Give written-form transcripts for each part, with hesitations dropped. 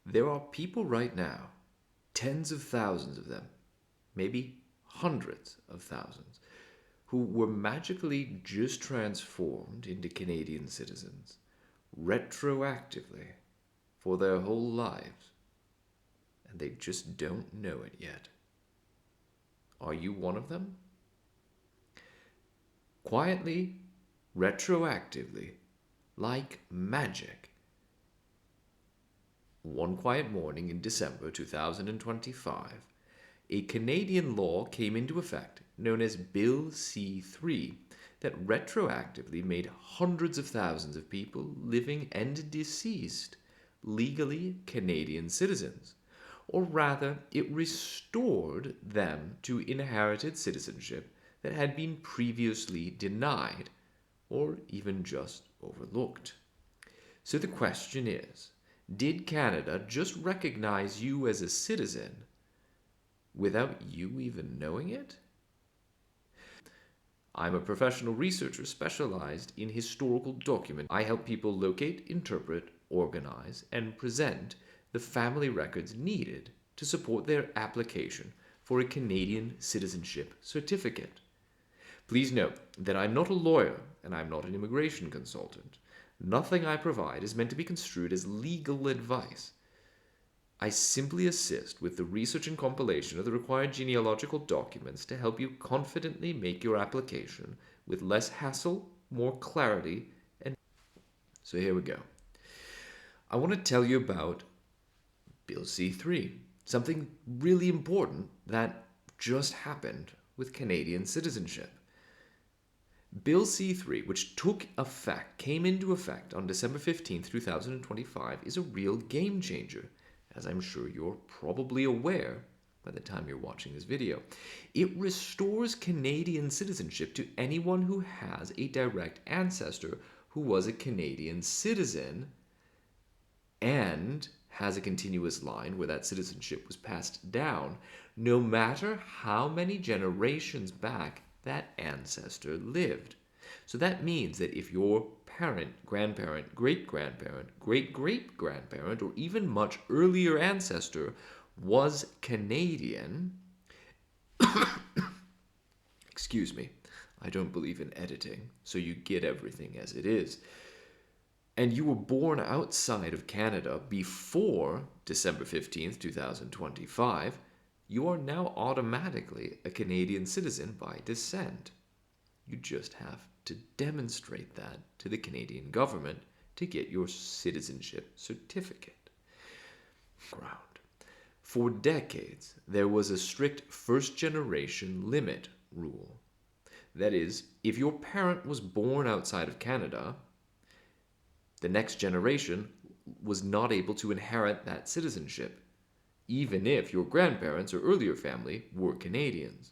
There are people right now, tens of thousands of them, maybe hundreds of thousands, who were magically just transformed into Canadian citizens retroactively for their whole lives, and they just don't know it yet. Are you one of them? Quietly, retroactively, like magic. One quiet morning in December 2025, a Canadian law came into effect known as Bill C-3 that retroactively made hundreds of thousands of people living and deceased legally Canadian citizens. Or rather, it restored them to inherited citizenship that had been previously denied or even just overlooked. So the question is, did Canada just recognize you as a citizen without you even knowing it? I'm a professional researcher specialized in historical documents. I help people locate, interpret, organize, and present the family records needed to support their application for a Canadian citizenship certificate. Please note that I'm not a lawyer and I'm not an immigration consultant. Nothing I provide is meant to be construed as legal advice. I simply assist with the research and compilation of the required genealogical documents to help you confidently make your application with less hassle, more clarity, and so here we go. I want to tell you about Bill C-3, something really important that just happened with Canadian citizenship. Bill C-3, which came into effect on December 15th, 2025, is a real game changer, as I'm sure you're probably aware by the time you're watching this video. It restores Canadian citizenship to anyone who has a direct ancestor who was a Canadian citizen and has a continuous line where that citizenship was passed down, no matter how many generations back that ancestor lived. So that means that if your parent, grandparent, great-grandparent, great-great-grandparent, or even much earlier ancestor was Canadian, excuse me, I don't believe in editing, so you get everything as it is, and you were born outside of Canada before December 15th, 2025, you are now automatically a Canadian citizen by descent. You just have to demonstrate that to the Canadian government to get your citizenship certificate. Ground. For decades, there was a strict first-generation limit rule. That is, if your parent was born outside of Canada, the next generation was not able to inherit that citizenship, even if your grandparents or earlier family were Canadians.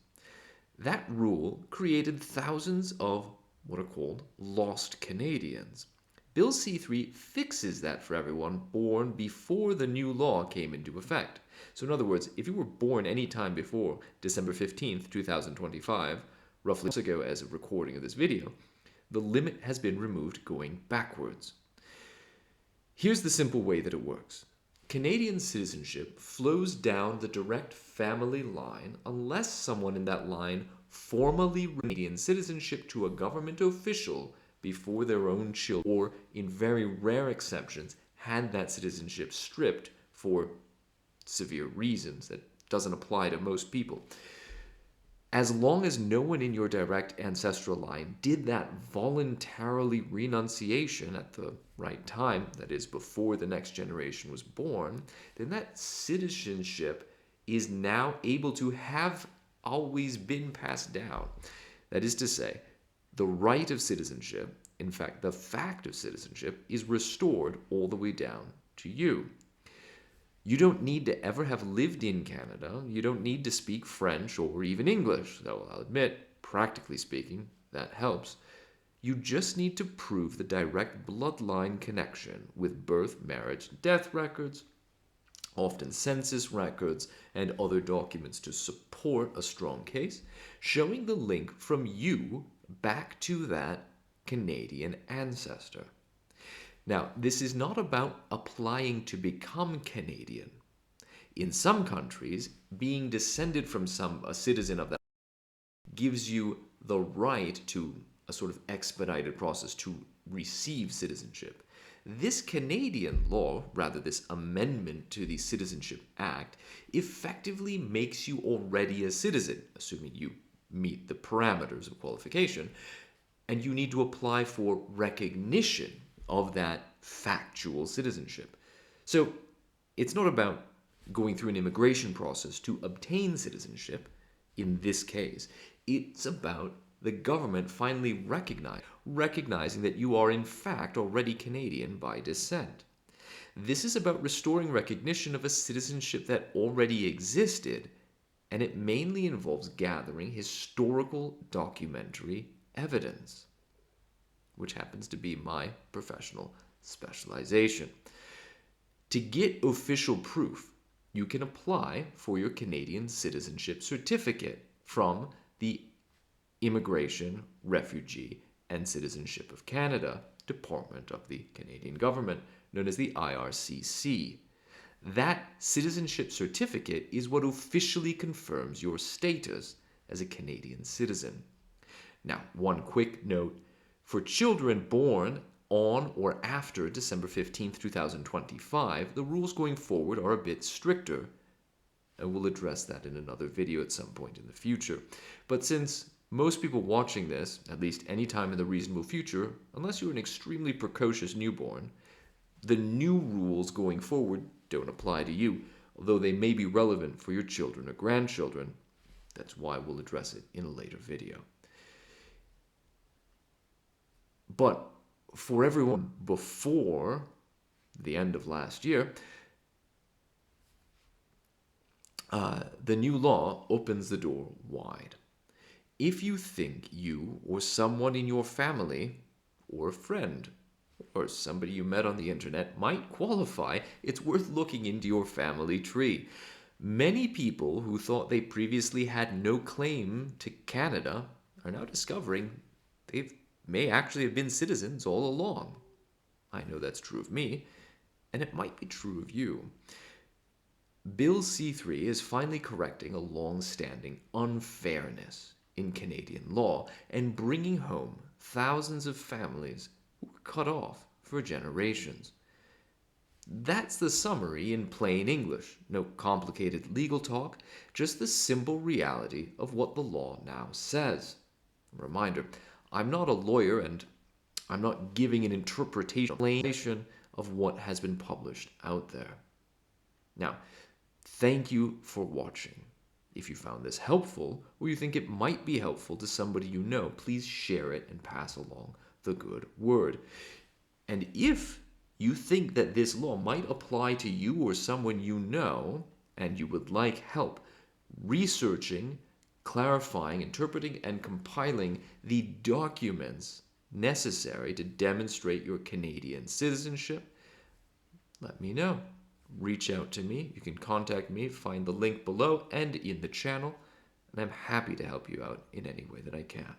That rule created thousands of what are called lost Canadians. Bill C-3 fixes that for everyone born before the new law came into effect. So in other words, if you were born any time before December 15th, 2025, roughly ago as a recording of this video, the limit has been removed going backwards. Here's the simple way that it works. Canadian citizenship flows down the direct family line unless someone in that line formally Canadian citizenship to a government official before their own children, or in very rare exceptions, had that citizenship stripped for severe reasons that doesn't apply to most people. As long as no one in your direct ancestral line did that voluntarily renunciation at the right time, that is, before the next generation was born, then that citizenship is now able to have always been passed down. That is to say, the right of citizenship, in fact, the fact of citizenship, is restored all the way down to you. You don't need to ever have lived in Canada. You don't need to speak French or even English, though I'll admit, practically speaking, that helps. You just need to prove the direct bloodline connection with birth, marriage, death records, often census records, and other documents to support a strong case, showing the link from you back to that Canadian ancestor. Now, this is not about applying to become Canadian. In some countries, being descended from a citizen of that gives you the right to a sort of expedited process to receive citizenship. This Canadian law, rather this amendment to the Citizenship Act, effectively makes you already a citizen, assuming you meet the parameters of qualification, and you need to apply for recognition of that factual citizenship. So it's not about going through an immigration process to obtain citizenship. In this case, it's about the government finally recognizing that you are in fact already Canadian by descent. This is about restoring recognition of a citizenship that already existed, and it mainly involves gathering historical documentary evidence, which happens to be my professional specialization. To get official proof, you can apply for your Canadian citizenship certificate from the Immigration, Refugee, and Citizenship of Canada Department of the Canadian Government, known as the IRCC. That citizenship certificate is what officially confirms your status as a Canadian citizen. Now, one quick note, for children born on or after December 15th, 2025, the rules going forward are a bit stricter, and we'll address that in another video at some point in the future. But since most people watching this, at least any time in the reasonable future, unless you're an extremely precocious newborn, the new rules going forward don't apply to you, although they may be relevant for your children or grandchildren. That's why we'll address it in a later video. But for everyone before the end of last year, the new law opens the door wide. If you think you or someone in your family or a friend or somebody you met on the internet might qualify, it's worth looking into your family tree. Many people who thought they previously had no claim to Canada are now discovering they may actually have been citizens all along. I know that's true of me, and it might be true of you. Bill C-3 is finally correcting a long-standing unfairness in Canadian law and bringing home thousands of families who were cut off for generations. That's the summary in plain English. No complicated legal talk, just the simple reality of what the law now says. A reminder, I'm not a lawyer and I'm not giving an interpretation of what has been published out there. Now, thank you for watching. If you found this helpful, or you think it might be helpful to somebody you know, please share it and pass along the good word. And if you think that this law might apply to you or someone you know, and you would like help researching, clarifying, interpreting, and compiling the documents necessary to demonstrate your Canadian citizenship, let me know. Reach out to me. You can contact me, find the link below and in the channel, and I'm happy to help you out in any way that I can.